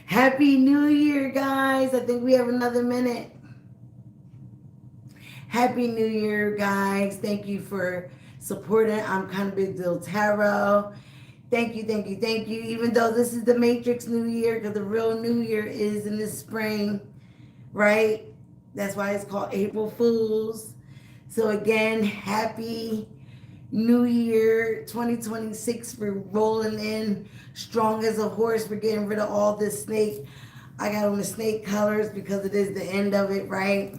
Happy New Year, guys. I think we have another minute. Happy New Year, guys. Thank you for supporting. I'm kind of Big Deal Tarot. Thank you, thank you, thank you. Even though this is the Matrix New Year, because the real New Year is in the spring, right? That's why it's called April Fools. So again, happy New Year 2026. We're rolling in strong as a horse. We're getting rid of all this snake. I got on the snake colors because it is the end of it, right?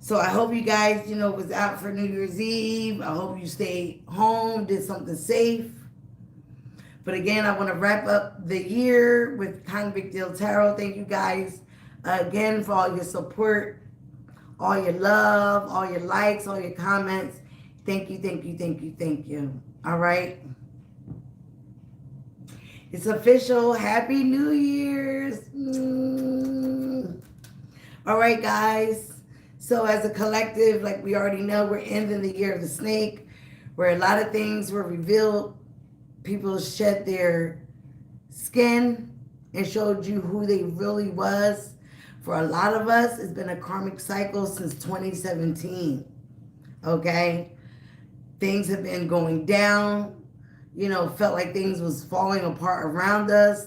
So I hope you guys, was out for New Year's Eve. I hope you stayed home, did something safe. But again, I want to wrap up the year with Kind of Big Deal Tarot. Thank you guys again for all your support, all your love, all your likes, all your comments. Thank you, thank you, thank you, thank you. All right. It's official. Happy New Year's. All right, guys. So as a collective, like we already know, we're ending the year of the snake, where a lot of things were revealed. People shed their skin and showed you who they really was. For a lot of us, it's been a karmic cycle since 2017. Okay? Things have been going down. Felt like things was falling apart around us.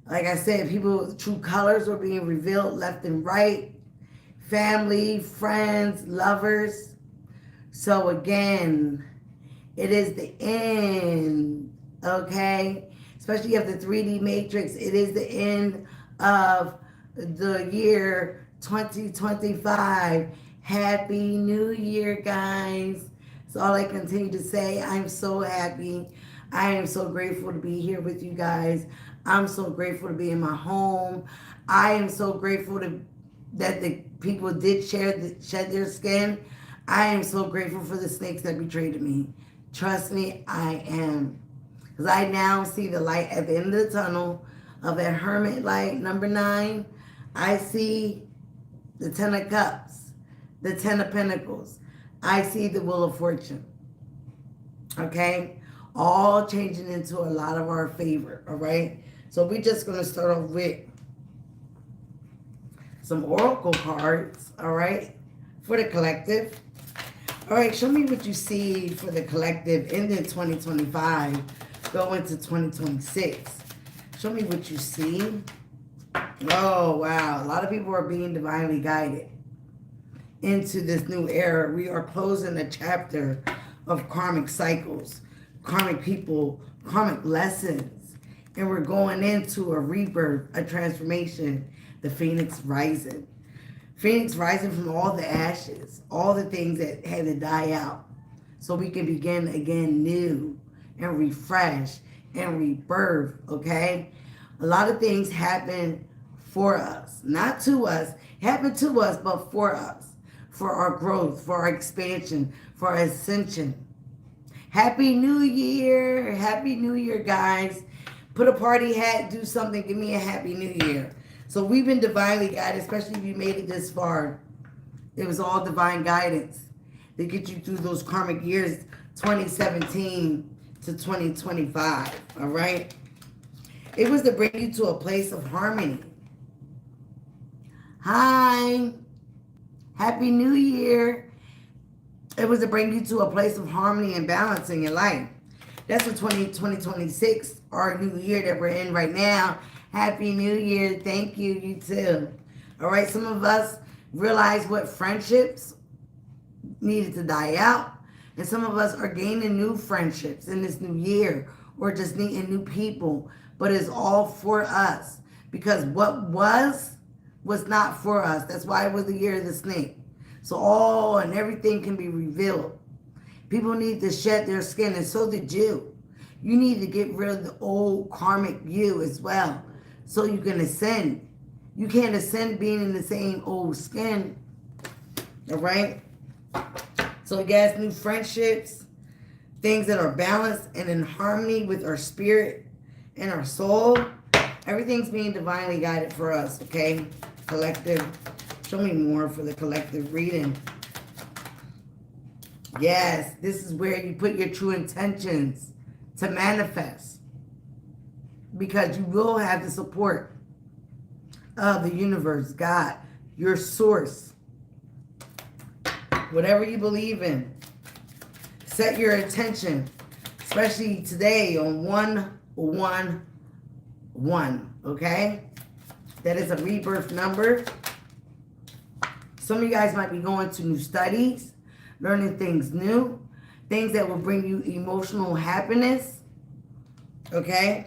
Like I said, people's true colors were being revealed left and right. Family, friends, lovers. So again, it is the end, okay? Especially of the 3D Matrix. It is the end of the year 2025. Happy New Year, guys. That's all I continue to say. I'm so happy. I am so grateful to be here with you guys. I'm so grateful to be in my home. I am so grateful that the people did shed their skin. I am so grateful for the snakes that betrayed me. Trust me, I am. Because I now see the light at the end of the tunnel of that hermit light, number 9. I see the 10 of cups, the 10 of pentacles. I see the wheel of fortune. Okay? All changing into a lot of our favor. All right? So we're just going to start off with some oracle cards. All right? For the collective. All right, show me what you see for the collective ending 2025, go into 2026. Show me what you see. Oh, wow. A lot of people are being divinely guided into this new era. We are closing a chapter of karmic cycles, karmic people, karmic lessons. And we're going into a rebirth, a transformation, the Phoenix rising. Phoenix rising from all the ashes, all the things that had to die out, so we can begin again new and refresh and rebirth, okay? A lot of things happen for us, not to us, happen to us, but for us, for our growth, for our expansion, for our ascension. Happy New Year. Happy New Year, guys. Put a party hat, do something, give me a Happy New Year. So we've been divinely guided, especially if you made it this far. It was all divine guidance to get you through those karmic years, 2017 to 2025, all right? It was to bring you to a place of harmony. Hi. Happy New Year. It was to bring you to a place of harmony and balance in your life. That's what 2026, our new year that we're in right now. Happy New Year. Thank you. You too. All right. Some of us realize what friendships needed to die out. And some of us are gaining new friendships in this new year or just meeting new people. But it's all for us. Because what was not for us. That's why it was the year of the snake. So all and everything can be revealed. People need to shed their skin, and so did you. You need to get rid of the old karmic you as well, so you can ascend. You can't ascend being in the same old skin. All right? So yes, new friendships, things that are balanced and in harmony with our spirit and our soul. Everything's being divinely guided for us, okay? Collective. Show me more for the collective reading. Yes, this is where you put your true intentions to manifest. because you will have the support of the universe, God, your source, whatever you believe in. Set your attention, especially today on 111, okay? That is a rebirth number. Some of you guys might be going to new studies, learning things new, things that will bring you emotional happiness, okay?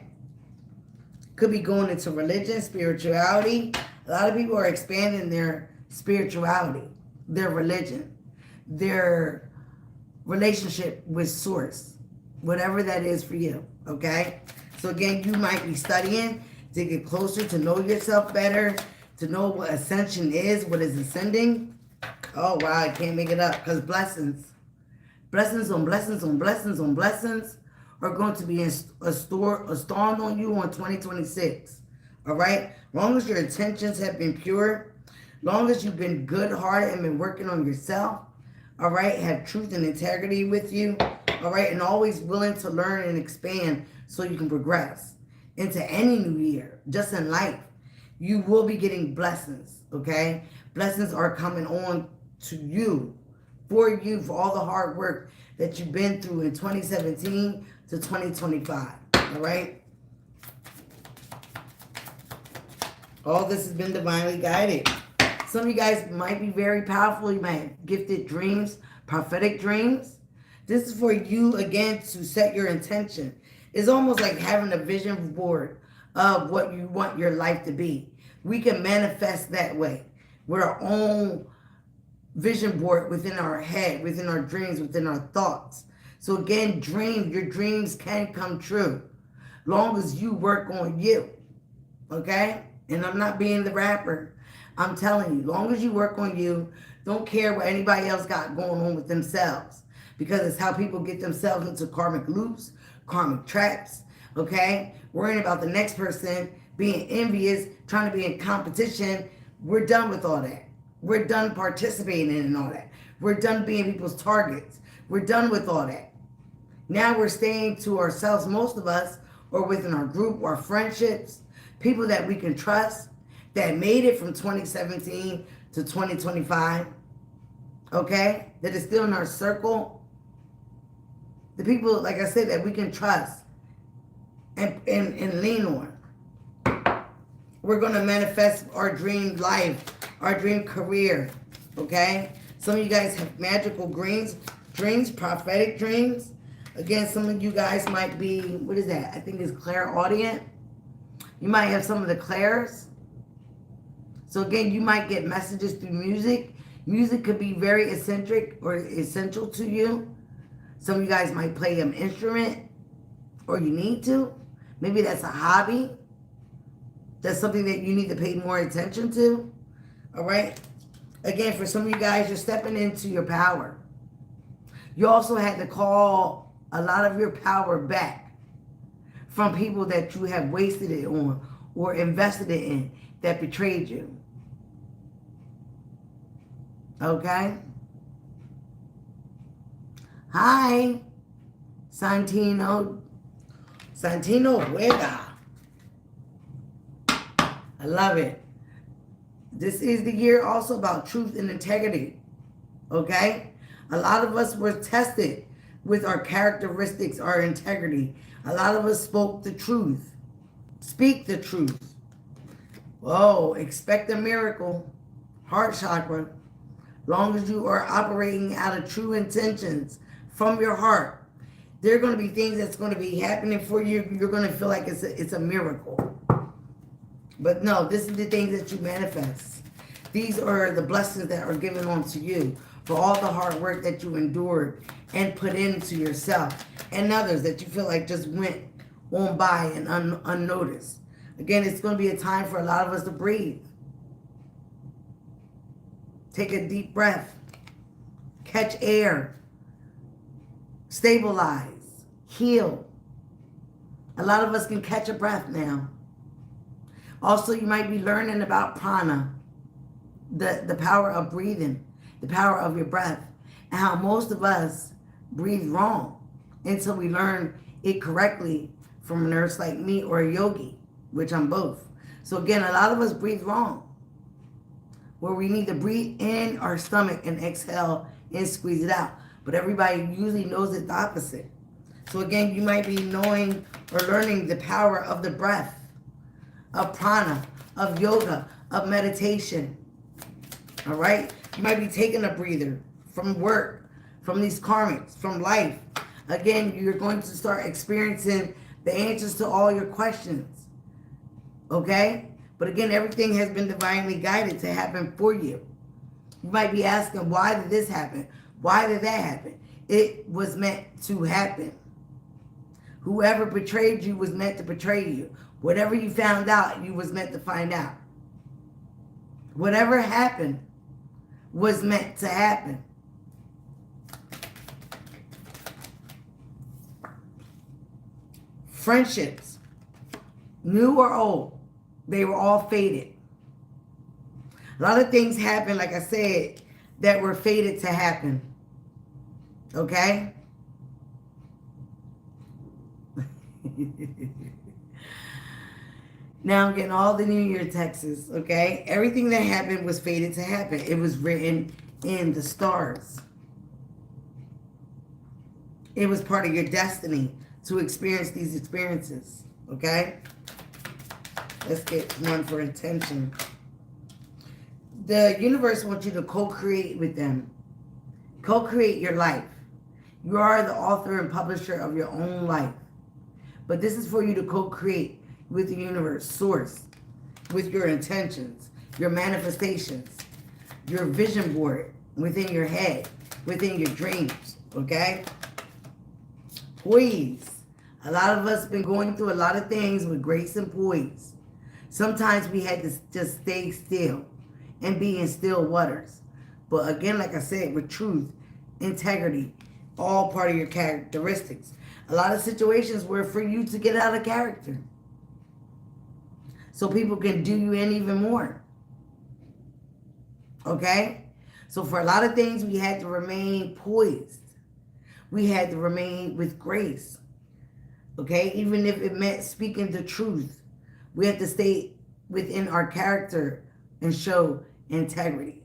Could be going into religion, spirituality. A lot of people are expanding their spirituality, their religion, their relationship with source, whatever that is for you, okay? So again, you might be studying to get closer, to know yourself better, to know what ascension is, what is ascending. Oh, wow, I can't make it up, because blessings on blessings on blessings on blessings are going to be stormed on you on 2026, all right? Long as your intentions have been pure, long as you've been good-hearted and been working on yourself, all right, have truth and integrity with you, all right, and always willing to learn and expand so you can progress into any new year, just in life. You will be getting blessings, okay? Blessings are coming on to you, for all the hard work that you've been through in 2017 to 2025, all right? All this has been divinely guided. Some of you guys might be very powerful. You might have gifted dreams, prophetic dreams. This is for you, again, to set your intention. It's almost like having a vision board of what you want your life to be. We can manifest that way with our own vision board within our head, within our dreams, within our thoughts. So again, your dreams can come true. Long as you work on you, okay? And I'm not being the rapper. I'm telling you, long as you work on you, don't care what anybody else got going on with themselves, because it's how people get themselves into karmic loops, karmic traps, okay? Worrying about the next person, being envious, trying to be in competition. We're done with all that. We're done participating in all that. We're done being people's targets. We're done with all that. Now we're staying to ourselves, most of us, or within our group, our friendships, people that we can trust, that made it from 2017 to 2025, okay? That is still in our circle. The people, like I said, that we can trust and lean on. We're going to manifest our dream life, our dream career, okay? Some of you guys have magical dreams, prophetic dreams. Again, some of you guys might be, what is that? I think it's clairaudient. You might have some of the clairs. So again, you might get messages through music. Music could be very eccentric or essential to you. Some of you guys might play an instrument, or you need to. Maybe that's a hobby. That's something that you need to pay more attention to. All right? Again, for some of you guys, you're stepping into your power. You also had to call a lot of your power back from people that you have wasted it on or invested it in that betrayed you. Okay? Hi, Santino Vega. I love it. This is the year also about truth and integrity. Okay? A lot of us were tested with our characteristics, our integrity. A lot of us spoke the truth. Speak the truth. Whoa, expect a miracle. Heart chakra. Long as you are operating out of true intentions from your heart, there are going to be things that's going to be happening for you. You're going to feel like it's a miracle. But no, this is the things that you manifest. These are the blessings that are given onto you for all the hard work that you endured and put into yourself and others that you feel like just went on by and unnoticed. Again, it's going to be a time for a lot of us to breathe. Take a deep breath. Catch air. Stabilize. Heal. A lot of us can catch a breath now. Also, you might be learning about prana, the power of breathing, the power of your breath, and how most of us breathe wrong until we learn it correctly from a nurse like me or a yogi, which I'm both. So again, a lot of us breathe wrong, where we need to breathe in our stomach and exhale and squeeze it out. But everybody usually knows it the opposite. So again, you might be knowing or learning the power of the breath, of prana, of yoga, of meditation. All right? You might be taking a breather from work, from these karmics, from life. Again, you're going to start experiencing the answers to all your questions. Okay? But again, everything has been divinely guided to happen for you. You might be asking, why did this happen? Why did that happen? It was meant to happen. Whoever betrayed you was meant to betray you. Whatever you found out, you was meant to find out. Whatever happened was meant to happen. Friendships, new or old, they were all faded. A lot of things happened, like I said, that were fated to happen. Okay? Now I'm getting all the New Year texts, okay? Everything that happened was fated to happen. It was written in the stars. It was part of your destiny to experience these experiences, okay? Let's get one for intention. The universe wants you to co-create with them. Co-create your life. You are the author and publisher of your own life. But this is for you to co-create with the universe, source, with your intentions, your manifestations, your vision board within your head, within your dreams, okay? Poise. A lot of us been going through a lot of things with grace and poise. Sometimes we had to just stay still and be in still waters. But again, like I said, with truth, integrity, all part of your characteristics. A lot of situations were for you to get out of character, so people can do you in even more. Okay? So for a lot of things, we had to remain poised. We had to remain with grace. Okay? Even if it meant speaking the truth, we had to stay within our character and show integrity.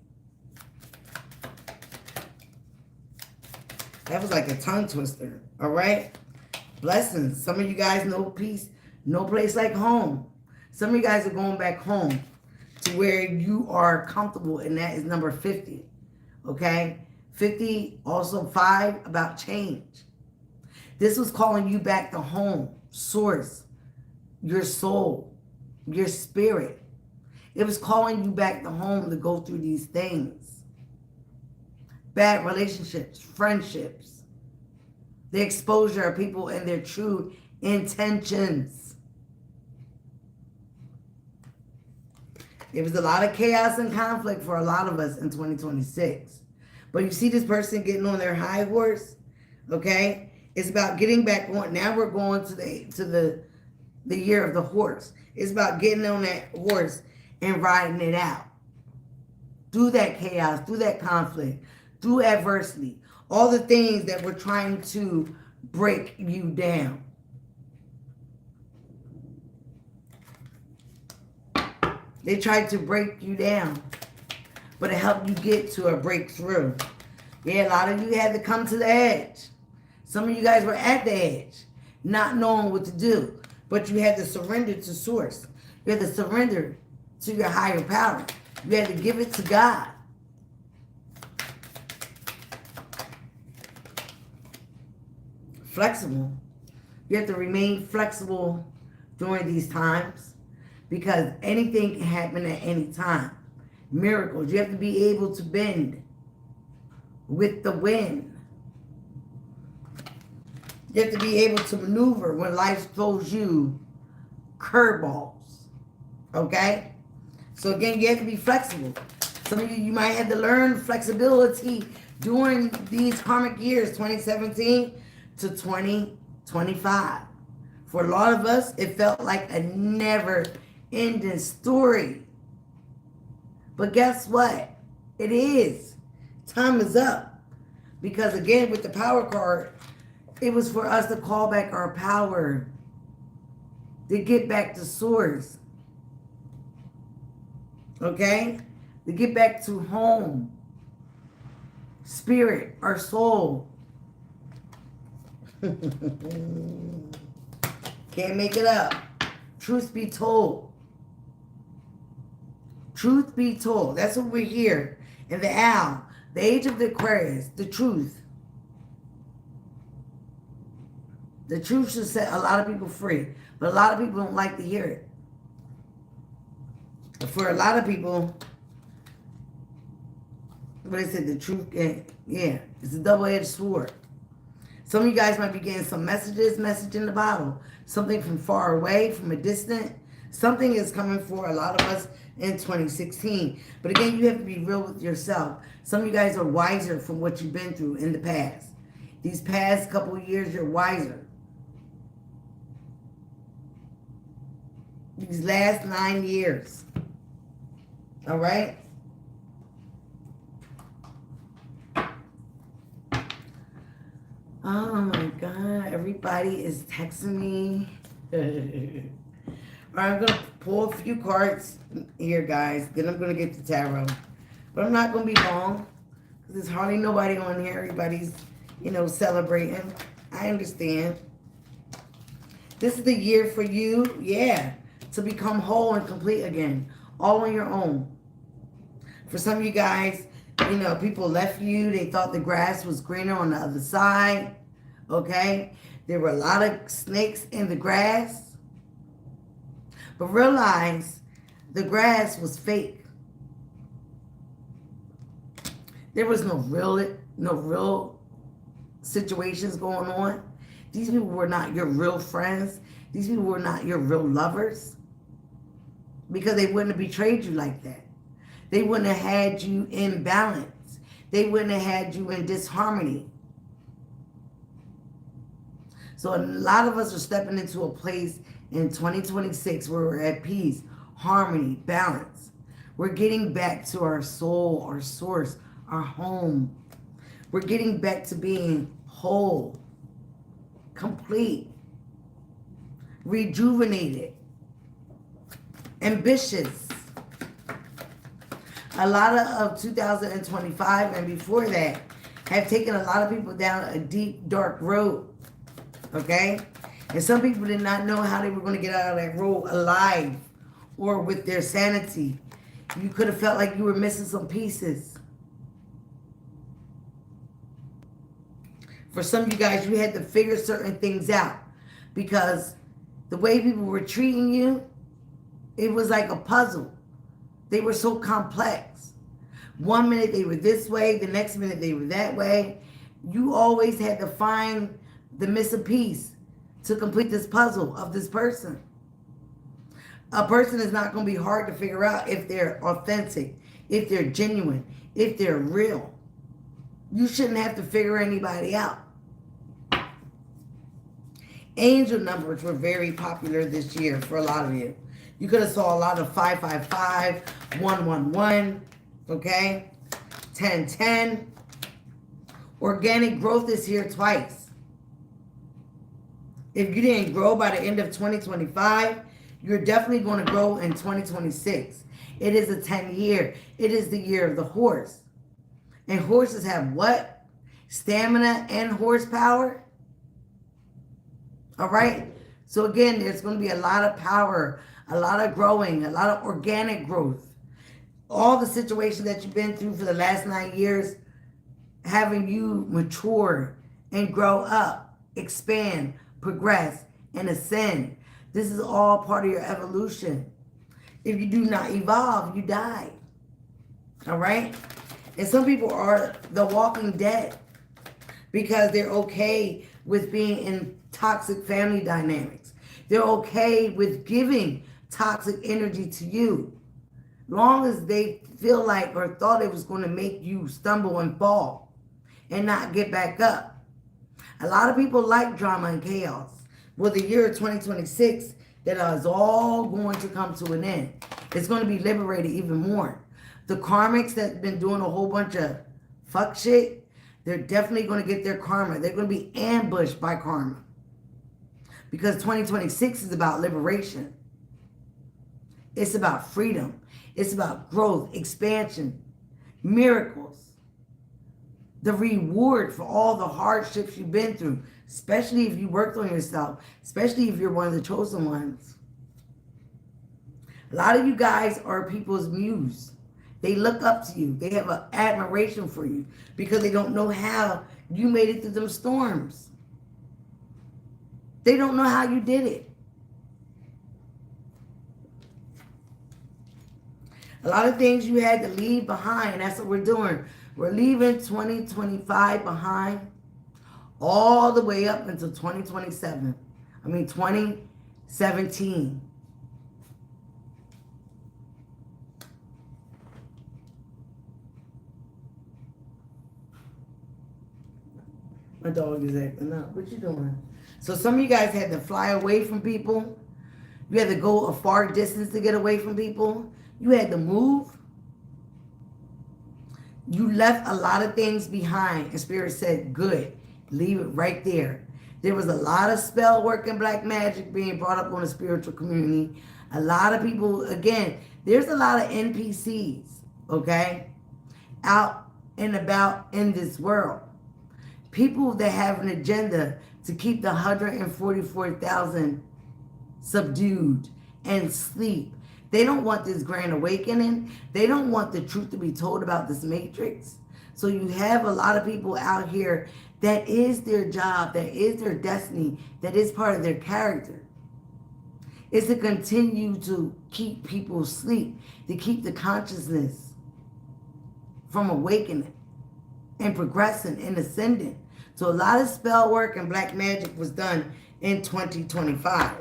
That was like a tongue twister. All right? Blessings. Some of you guys know peace, no place like home. Some of you guys are going back home to where you are comfortable, and that is number 50. Okay? 50, also 5, about change. This was calling you back to home, source, your soul, your spirit. It was calling you back to home to go through these things. Bad relationships, friendships, the exposure of people and their true intentions. There was a lot of chaos and conflict for a lot of us in 2026. But you see this person getting on their high horse, okay? It's about getting back on. Now we're going to the year of the horse. It's about getting on that horse and riding it out. Through that chaos, through that conflict, through adversity, all the things that were trying to break you down. They tried to break you down, but it helped you get to a breakthrough. Yeah, a lot of you had to come to the edge. Some of you guys were at the edge, not knowing what to do, but you had to surrender to source. You had to surrender to your higher power. You had to give it to God. Flexible. You have to remain flexible during these times, because anything can happen at any time. Miracles. You have to be able to bend with the wind. You have to be able to maneuver when life throws you curveballs. Okay? So again, you have to be flexible. Some of you might have to learn flexibility during these karmic years, 2017 to 2025. For a lot of us, it felt like a never-ending story. But guess what? It is. Time is up. Because again, with the power card, it was for us to call back our power. to get back to source. Okay? To get back to home. Spirit, our soul. Can't make it up. Truth be told. Truth be told. That's what we're here. In the owl. The age of the Aquarius. The truth. The truth should set a lot of people free. But a lot of people don't like to hear it. But for a lot of people, what I said, the truth, yeah, it's a double-edged sword. Some of you guys might be getting some message in the bottle. Something from far away, from a distant. Something is coming for a lot of us in 2016. But again, you have to be real with yourself. Some of you guys are wiser from what you've been through in the past. These past couple of years, you're wiser. These last 9 years. All right? Oh my God, everybody is texting me. All right, I'm going to pull a few cards here, guys. Then I'm going to get the tarot. But I'm not going to be long. Because there's hardly nobody on here. Everybody's, celebrating. I understand. This is the year for you, yeah, to become whole and complete again. All on your own. For some of you guys, people left you. They thought the grass was greener on the other side. Okay? There were a lot of snakes in the grass. But realize the grass was fake. There was no real situations going on. These people were not your real friends. These people were not your real lovers. Because they wouldn't have betrayed you like that. They wouldn't have had you in balance. They wouldn't have had you in disharmony. So a lot of us are stepping into a place in 2026 where we're at peace, harmony, balance. We're getting back to our soul, our source, our home. We're getting back to being whole, complete, rejuvenated, ambitious. A lot of 2025 and before that have taken a lot of people down a deep, dark road. Okay? And some people did not know how they were going to get out of that road alive or with their sanity. You could have felt like you were missing some pieces. For some of you guys, you had to figure certain things out because the way people were treating you, it was like a puzzle. They were so complex. 1 minute they were this way, the next minute they were that way. You always had to find the missing piece to complete this puzzle of this person. A person is not going to be hard to figure out if they're authentic, if they're genuine, if they're real. You shouldn't have to figure anybody out. Angel numbers were very popular this year for a lot of you. You could have saw a lot of 555, 111, okay? 1010. Organic growth is here twice. If you didn't grow by the end of 2025, you're definitely going to grow in 2026. It is a 10 year. It is the year of the horse. And horses have what? Stamina and horsepower. All right? So again, there's going to be a lot of power, a lot of growing, a lot of organic growth. All the situations that you've been through for the last 9 years, having you mature and grow up, expand, progress, and ascend. This is all part of your evolution. If you do not evolve, you die. All right? And some people are the walking dead because they're okay with being in toxic family dynamics. They're okay with giving toxic energy to you. Long as they feel like or thought it was going to make you stumble and fall and not get back up. A lot of people like drama and chaos. Well, the year of 2026, that is all going to come to an end. It's going to be liberated even more. The karmics that have been doing a whole bunch of fuck shit, they're definitely going to get their karma. They're going to be ambushed by karma. Because 2026 is about liberation. It's about freedom. It's about growth, expansion, miracles. The reward for all the hardships you've been through, especially if you worked on yourself, especially if you're one of the chosen ones. A lot of you guys are people's muse. They look up to you. They have an admiration for you because they don't know how you made it through them storms. They don't know how you did it. A lot of things you had to leave behind. That's what we're doing. We're leaving 2025 behind all the way up until 2027. 2017. My dog is acting up. What you doing? So some of you guys had to fly away from people. You had to go a far distance to get away from people. You had to move. You left a lot of things behind. And Spirit said, good. Leave it right there. There was a lot of spell work and black magic being brought up on the spiritual community. A lot of people, again, there's a lot of NPCs, okay, out and about in this world. People that have an agenda to keep the 144,000 subdued and sleep. They don't want this grand awakening. They don't want the truth to be told about this matrix. So you have a lot of people out here that is their job, that is their destiny, that is part of their character. Is to continue to keep people asleep, to keep the consciousness from awakening and progressing and ascending. So a lot of spell work and black magic was done in 2025.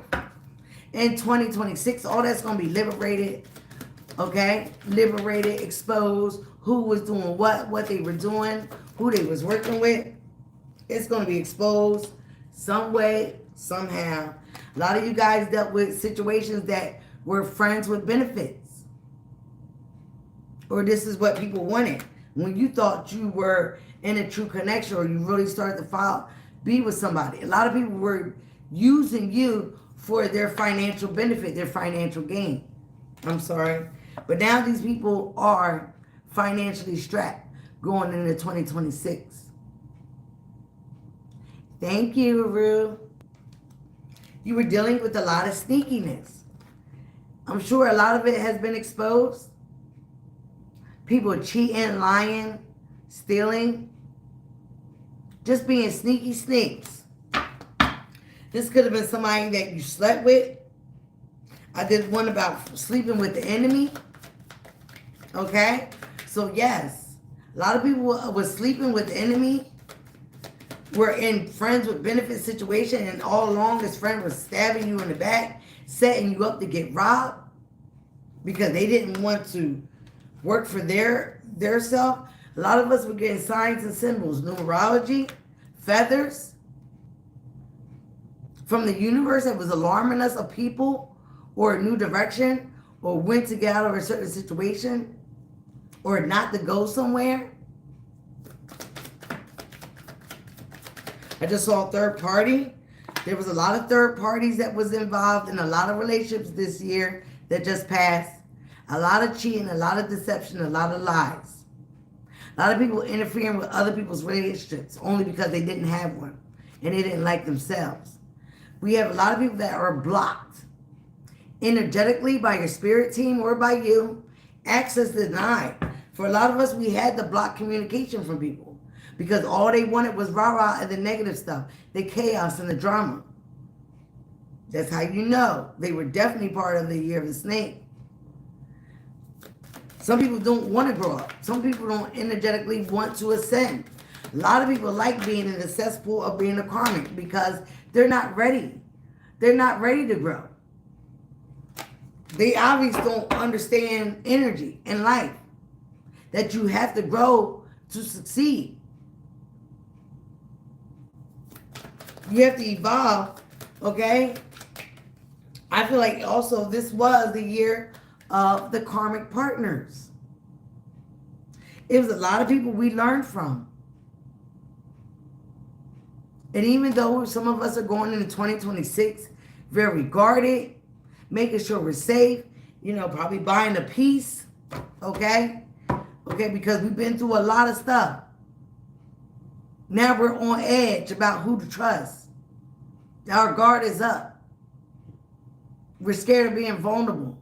In 2026, all that's going to be liberated, okay? Liberated, exposed, who was doing what they were doing, who they was working with. It's going to be exposed some way, somehow. A lot of you guys dealt with situations that were friends with benefits. Or this is what people wanted. When you thought you were in a true connection or you really started to be with somebody. A lot of people were using you for their financial benefit, their financial gain. I'm sorry. But now these people are financially strapped going into 2026. Thank you, Rue. You were dealing with a lot of sneakiness. I'm sure a lot of it has been exposed. People cheating, lying, stealing, just being sneaky sneaks. This could have been somebody that you slept with. I did one about sleeping with the enemy. Okay? So yes, a lot of people were sleeping with the enemy. Were in friends with benefit situation, and all along this friend was stabbing you in the back, setting you up to get robbed because they didn't want to work for their self. A lot of us were getting signs and symbols, numerology, feathers from the universe that was alarming us of people or a new direction or when to get out of a certain situation or not to go somewhere. I just saw a third party. There was a lot of third parties that was involved in a lot of relationships this year that just passed. A lot of cheating, a lot of deception, a lot of lies. A lot of people interfering with other people's relationships only because they didn't have one and they didn't like themselves. We have a lot of people that are blocked energetically by your spirit team or by you. Access denied. For a lot of us, we had to block communication from people because all they wanted was rah-rah and the negative stuff, the chaos and the drama. That's how you know they were definitely part of the year of the snake. Some people don't want to grow up. Some people don't energetically want to ascend. A lot of people like being in the cesspool of being a karmic because they're not ready. They're not ready to grow. They obviously don't understand energy in life. That you have to grow to succeed. You have to evolve, okay? I feel like also this was the year of the karmic partners. It was a lot of people we learned from. And even though some of us are going into 2026 very guarded, making sure we're safe, probably buying a piece, okay? Okay, because we've been through a lot of stuff. Now we're on edge about who to trust. Our guard is up. We're scared of being vulnerable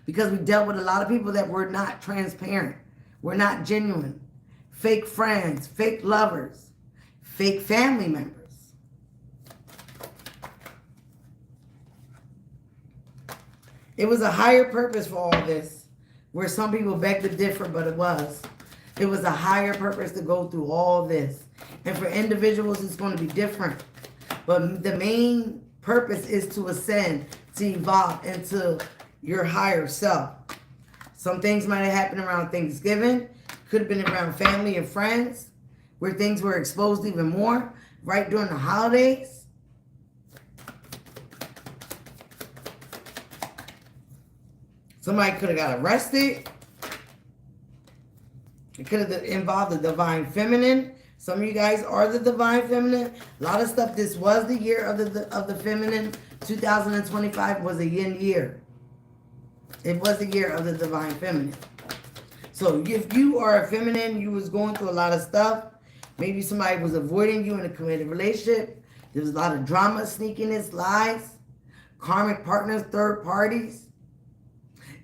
because we dealt with a lot of people that were not transparent. We're not genuine. Fake friends, fake lovers, fake family members. It was a higher purpose for all this, where some people beg to differ, but it was. It was a higher purpose to go through all this. And for individuals, it's going to be different. But the main purpose is to ascend, to evolve into your higher self. Some things might have happened around Thanksgiving. Could have been around family and friends, where things were exposed even more, right during the holidays. Somebody could have got arrested. It could have involved the divine feminine. Some of you guys are the divine feminine. A lot of stuff. This was the year of the feminine. 2025 was a yin year. It was the year of the divine feminine. So if you are a feminine, you was going through a lot of stuff. Maybe somebody was avoiding you in a committed relationship. There was a lot of drama, sneakiness, lies, karmic partners, third parties.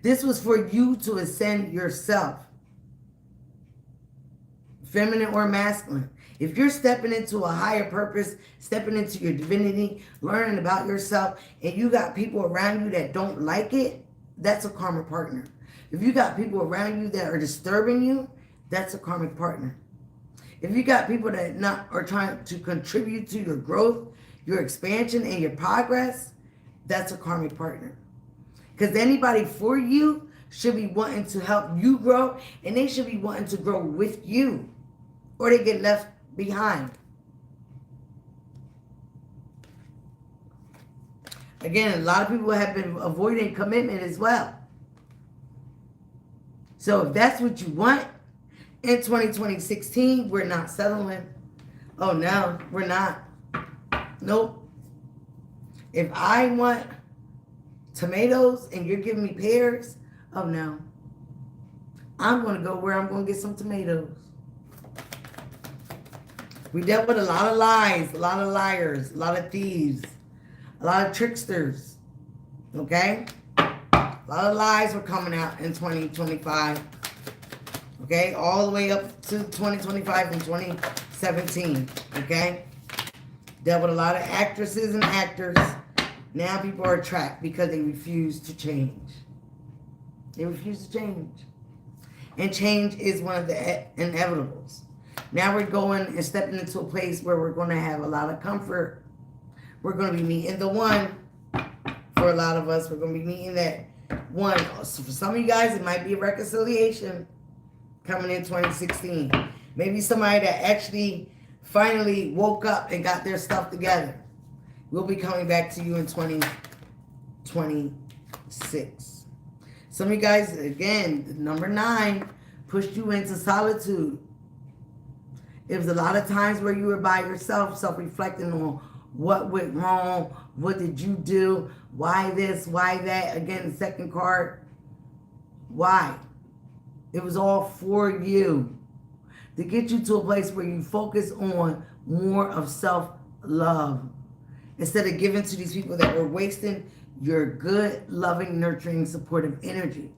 This was for you to ascend yourself. Feminine or masculine. If you're stepping into a higher purpose, stepping into your divinity, learning about yourself, and you got people around you that don't like it, that's a karmic partner. If you got people around you that are disturbing you, that's a karmic partner. If you got people that are trying to contribute to your growth, your expansion, and your progress, that's a karmic partner. Because anybody for you should be wanting to help you grow, and they should be wanting to grow with you, or they get left behind. Again, a lot of people have been avoiding commitment as well. So if that's what you want, in 2016, we're not settling. Oh no, we're not. Nope. If I want tomatoes and you're giving me pears, oh no. I'm going to go where I'm going to get some tomatoes. We dealt with a lot of lies, a lot of liars, a lot of thieves, a lot of tricksters. Okay? A lot of lies were coming out in 2025. Okay? All the way up to 2025 and 2017. Okay? Dealt with a lot of actresses and actors. Now people are trapped because they refuse to change. They refuse to change. And change is one of the inevitables. Now we're going and stepping into a place where we're going to have a lot of comfort. We're going to be meeting the one. For a lot of us, we're going to be meeting that one. So for some of you guys, it might be a reconciliation coming in 2016. Maybe somebody that actually finally woke up and got their stuff together. We'll be coming back to you in 2026. Some of you guys, again, number 9, pushed you into solitude. It was a lot of times where you were by yourself, self-reflecting on what went wrong, what did you do, why this, why that. Again, the second card, why? It was all for you. To get you to a place where you focus on more of self-love. Instead of giving to these people that were wasting your good, loving, nurturing, supportive energy.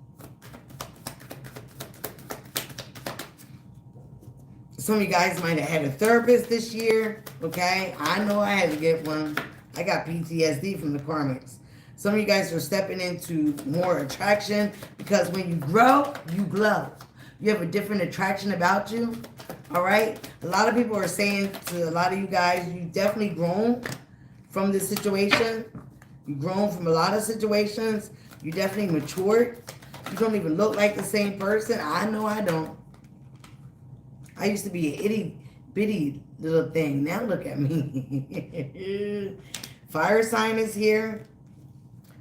Some of you guys might have had a therapist this year, okay? I know I had to get one. I got PTSD from the karmics. Some of you guys are stepping into more attraction because when you grow, you glow. You have a different attraction about you, all right? A lot of people are saying to a lot of you guys, you've definitely grown from this situation. You've grown from a lot of situations. You definitely matured. You don't even look like the same person. I know I don't. I used to be an itty bitty little thing. Now look at me. Fire sign is here.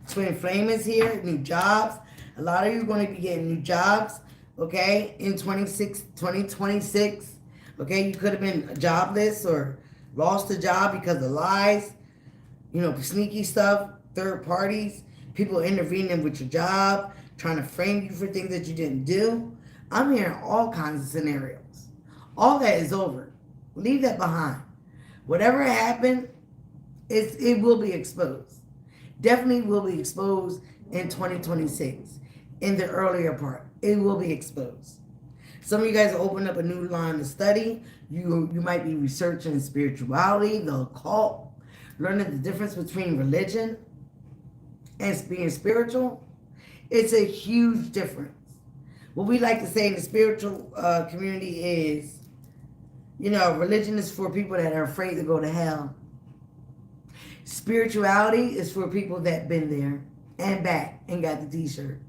Twin flame is here. New jobs. A lot of you are going to be getting new jobs. Okay. In 2026. Okay. You could have been jobless or lost a job because of lies, sneaky stuff, third parties, people intervening with your job, trying to frame you for things that you didn't do. I'm hearing all kinds of scenarios. All that is over. Leave that behind. Whatever happened, it will be exposed. Definitely will be exposed in 2026. In the earlier part, it will be exposed. Some of you guys open up a new line of study. You might be researching spirituality, the occult, learning the difference between religion and being spiritual. It's a huge difference. What we like to say in the spiritual community is, religion is for people that are afraid to go to hell. Spirituality is for people that been there and back and got the t-shirt.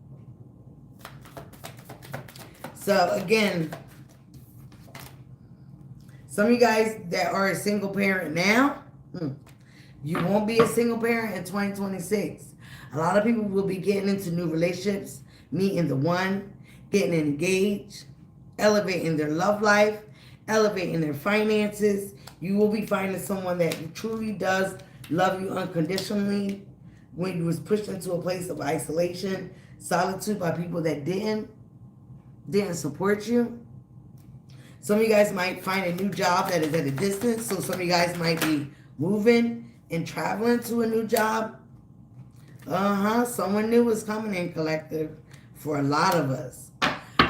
So again, some of you guys that are a single parent now, you won't be a single parent in 2026. A lot of people will be getting into new relationships, meeting the one, getting engaged, elevating their love life, elevating their finances. You will be finding someone that truly does love you unconditionally when you was pushed into a place of isolation, solitude by people that didn't support you. Some of you guys might find a new job that is at a distance. So some of you guys might be moving and traveling to a new job. Someone new is coming in, collective, for a lot of us.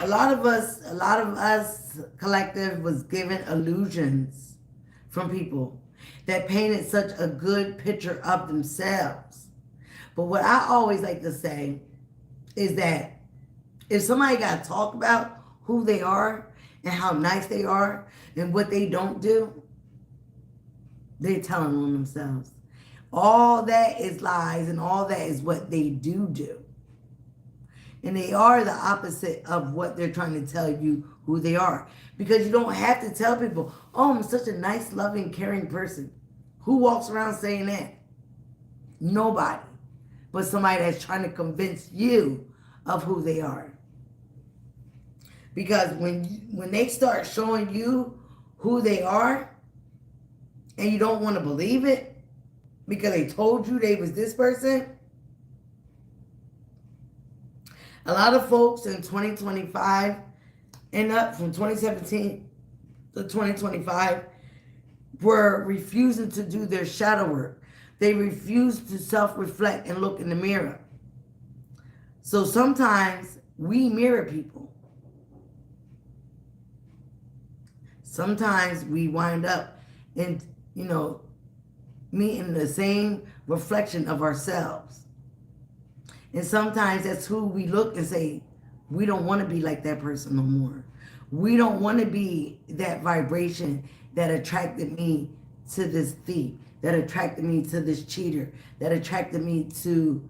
A lot of us, collective, was given illusions from people that painted such a good picture of themselves. But what I always like to say is that if somebody got to talk about who they are and how nice they are and what they don't do, they're telling on themselves. All that is lies and all that is what they do. And they are the opposite of what they're trying to tell you who they are. Because you don't have to tell people, oh, I'm such a nice, loving, caring person. Who walks around saying that? Nobody. But somebody that's trying to convince you of who they are. Because when they start showing you who they are, and you don't want to believe it, because they told you they was this person, a lot of folks in 2025 and up from 2017 to 2025 were refusing to do their shadow work. They refused to self-reflect and look in the mirror. So sometimes we mirror people. Sometimes we wind up in, meeting the same reflection of ourselves. And sometimes that's who we look and say, we don't want to be like that person no more. We don't want to be that vibration that attracted me to this thief, that attracted me to this cheater, that attracted me to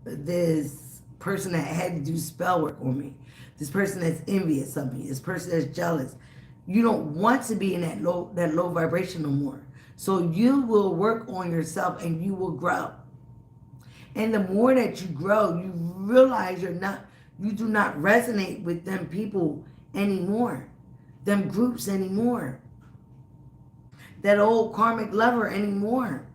this person that had to do spell work on me, this person that's envious of me, this person that's jealous. You don't want to be in that low vibration no more. So you will work on yourself and you will grow. And the more that you grow, you realize you do not resonate with them people anymore, them groups anymore, that old karmic lover anymore,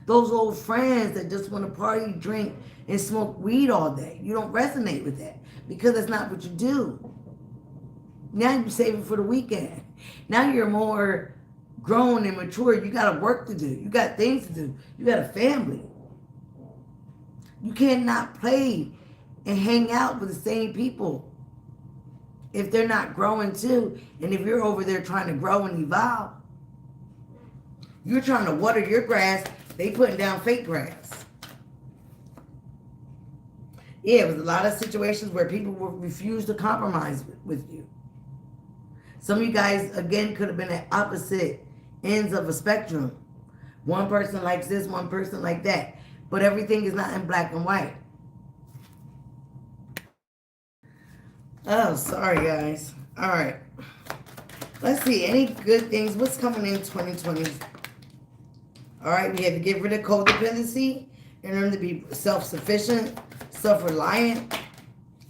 those old friends that just want to party, drink, and smoke weed all day. You don't resonate with that because that's not what you do. Now you save it for the weekend. Now you're more grown and mature. You got work to do. You got things to do. You got a family. You cannot play and hang out with the same people if they're not growing too. And if you're over there trying to grow and evolve, you're trying to water your grass, they putting down fake grass. Yeah, it was a lot of situations where people would refuse to compromise with you. Some of you guys, again, could have been at opposite ends of a spectrum. One person likes this, one person like that. But everything is not in black and white. Oh, sorry, guys. All right. Let's see. Any good things? What's coming in 2020? All right. We have to get rid of codependency and learn to be self-sufficient, self-reliant,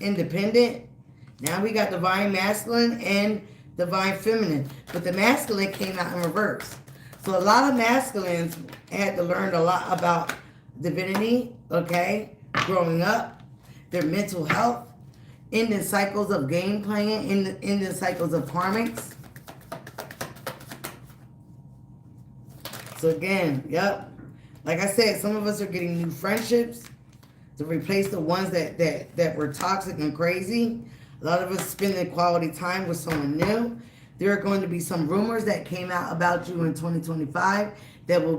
independent. Now we got divine masculine and divine feminine. But the masculine came out in reverse. So a lot of masculines had to learn a lot about divinity, okay, growing up, their mental health, ending cycles of game playing, ending cycles of karmics. So again, yep. Like I said, some of us are getting new friendships to replace the ones that were toxic and crazy. A lot of us spending quality time with someone new. There are going to be some rumors that came out about you in 2025 that will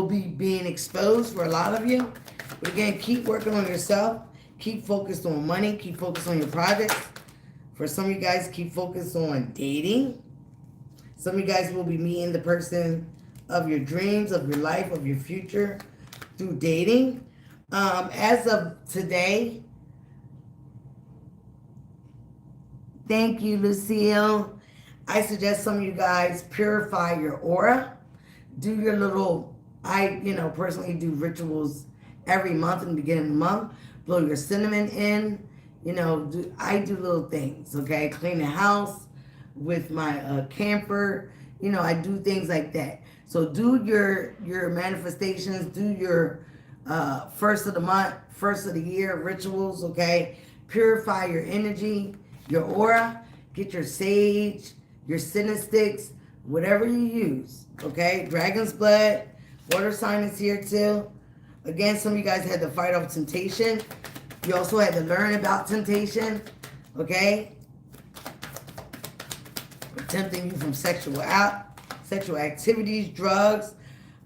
be being exposed for a lot of you. But again, keep working on yourself. Keep focused on money. Keep focused on your projects. For some of you guys, keep focused on dating. Some of you guys will be meeting the person of your dreams, of your life, of your future through dating. As of today, thank you, Lucille. I suggest some of you guys purify your aura. Do your little, I personally do rituals every month in the beginning of the month. Blow your cinnamon in. I do little things, okay? Clean the house with my camphor. I do things like that. So do your manifestations. Do your first of the month, first of the year rituals, okay? Purify your energy, your aura. Get your sage, your cinnamon sticks, whatever you use, okay? Dragon's blood, water sign is here too. Again, some of you guys had to fight off temptation. You also had to learn about temptation, okay? Tempting you from sexual activities, drugs,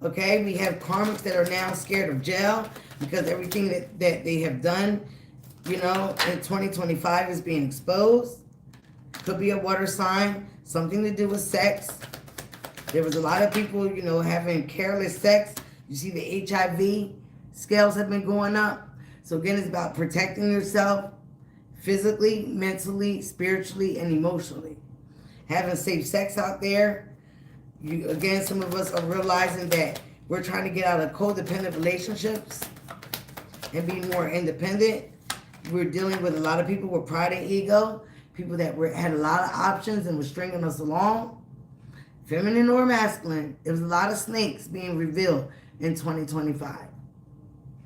okay? We have karmics that are now scared of jail because everything that they have done, in 2025 is being exposed. Could be a water sign, something to do with sex. There was a lot of people, having careless sex. You see the HIV scales have been going up. So again, it's about protecting yourself physically, mentally, spiritually, and emotionally. Having safe sex out there. Some of us are realizing that we're trying to get out of codependent relationships and be more independent. We're dealing with a lot of people with pride and ego. People that had a lot of options and were stringing us along. Feminine or masculine, there was a lot of snakes being revealed in 2025.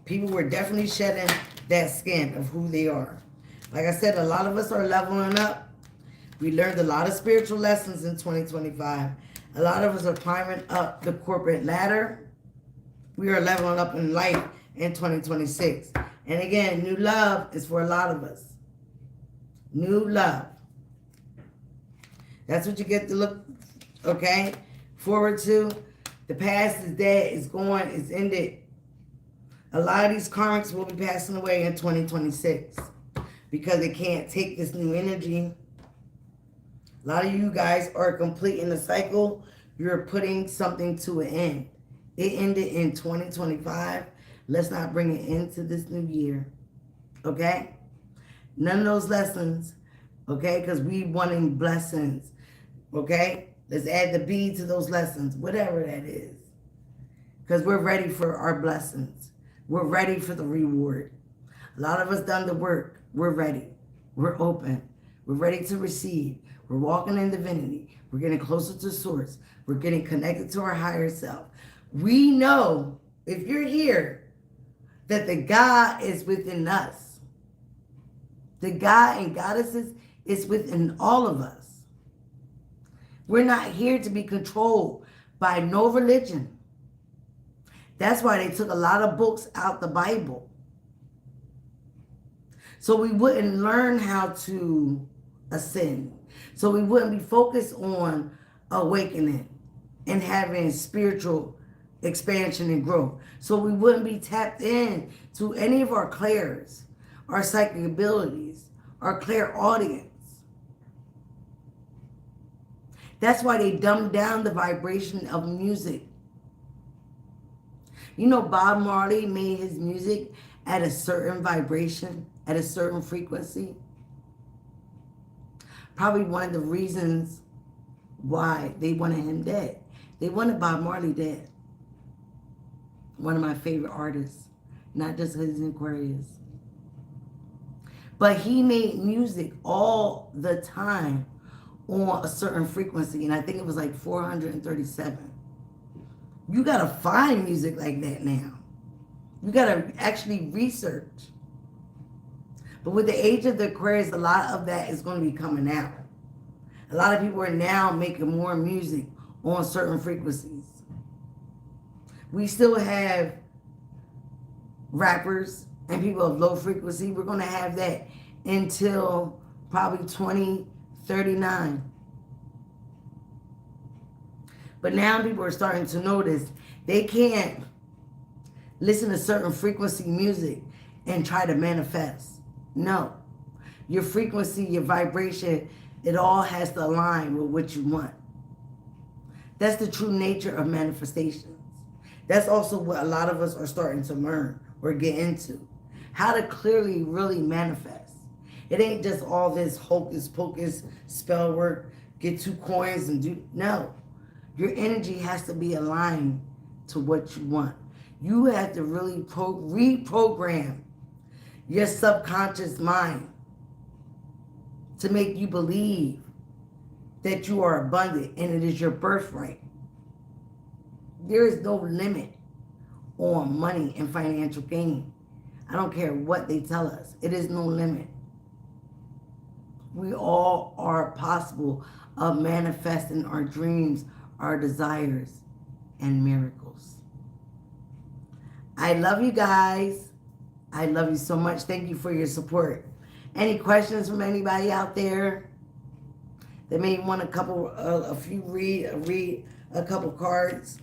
People were definitely shedding that skin of who they are. Like I said, a lot of us are leveling up. We learned a lot of spiritual lessons in 2025. A lot of us are climbing up the corporate ladder. We are leveling up in life in 2026. And again, new love is for a lot of us. New love. That's what you get to look, okay, forward to. The past is dead, it's gone, it's ended. A lot of these karmics will be passing away in 2026 because they can't take this new energy. A lot of you guys are completing the cycle. You're putting something to an end. It ended in 2025. Let's not bring it into this new year, okay? None of those lessons, okay? Because we wanting blessings, okay? Let's add the B to those lessons, whatever that is. Because we're ready for our blessings. We're ready for the reward. A lot of us done the work. We're ready. We're open. We're ready to receive. We're walking in divinity. We're getting closer to source. We're getting connected to our higher self. We know, if you're here, that the God is within us. The God and goddesses is within all of us. We're not here to be controlled by no religion. That's why they took a lot of books out the Bible. So we wouldn't learn how to ascend. So we wouldn't be focused on awakening and having spiritual expansion and growth. So we wouldn't be tapped in to any of our clairs, our psychic abilities, our clairaudience. That's why they dumbed down the vibration of music. Bob Marley made his music at a certain vibration, at a certain frequency. Probably one of the reasons why they wanted him dead. They wanted Bob Marley dead. One of my favorite artists, not just his Aquarius. But he made music all the time on a certain frequency, and I think it was like 437. You got to find music like that now. You got to actually research. But with the age of the Aquarius, a lot of that is going to be coming out. A lot of people are now making more music on certain frequencies. We still have rappers and people of low frequency. We're going to have that until probably 2039. But now people are starting to notice they can't listen to certain frequency music and try to manifest. No. Your frequency, your vibration, it all has to align with what you want. That's the true nature of manifestations. That's also what a lot of us are starting to learn or get into. How to clearly really manifest. It ain't just all this hocus pocus spell work, get 2 coins and do. No. Your energy has to be aligned to what you want. You have to really reprogram your subconscious mind to make you believe that you are abundant and it is your birthright. There is no limit on money and financial gain. I don't care what they tell us. It is no limit. We all are possible of manifesting our dreams, our desires, and miracles. I love you guys. I love you so much. Thank you for your support. Any questions from anybody out there that may want read a couple cards?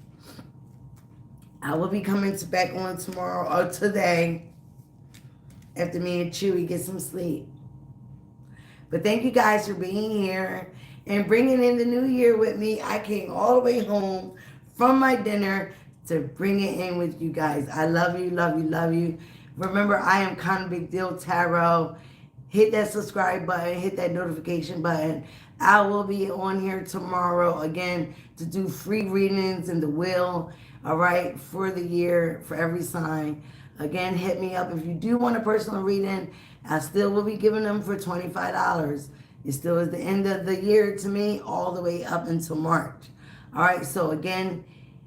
I will be coming back on tomorrow or today after me and Chewy get some sleep. But thank you guys for being here and bringing in the new year with me. I came all the way home from my dinner to bring it in with you guys. I love you, love you, love you. Remember, I am Kind Big Deal Tarot. Hit that subscribe button, hit that notification button. I will be on here tomorrow again to do free readings in the wheel, all right, for the year, for every sign. Again, hit me up if you do want a personal reading. I still will be giving them for $25. It still is the end of the year to me, all the way up until March. All right, so again,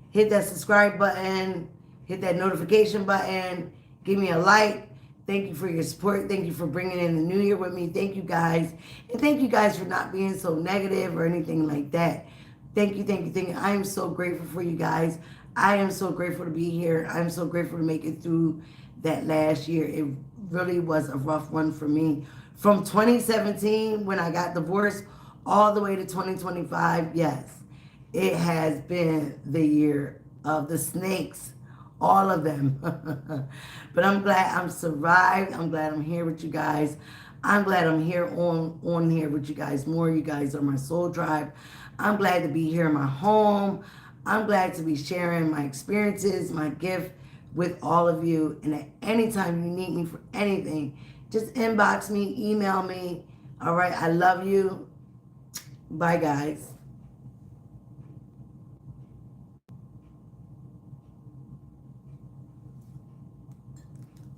hit that subscribe button, hit that notification button, give me a like. Thank you for your support. Thank you for bringing in the new year with me. Thank you guys. And thank you guys for not being so negative or anything like that. Thank you, thank you, thank you. I am so grateful for you guys. I am so grateful to be here. I'm so grateful to make it through that last year. It really was a rough one for me. From 2017, when I got divorced, all the way to 2025, yes, it has been the year of the snakes. All of them. But I'm glad I'm survived. I'm glad I'm here with you guys. I'm glad I'm here on here with you guys more. You guys are my soul tribe. I'm glad to be here in my home. I'm glad to be sharing my experiences, my gift with all of you. And at any time you need me for anything, just inbox me, email me. All right. I love you. Bye, guys.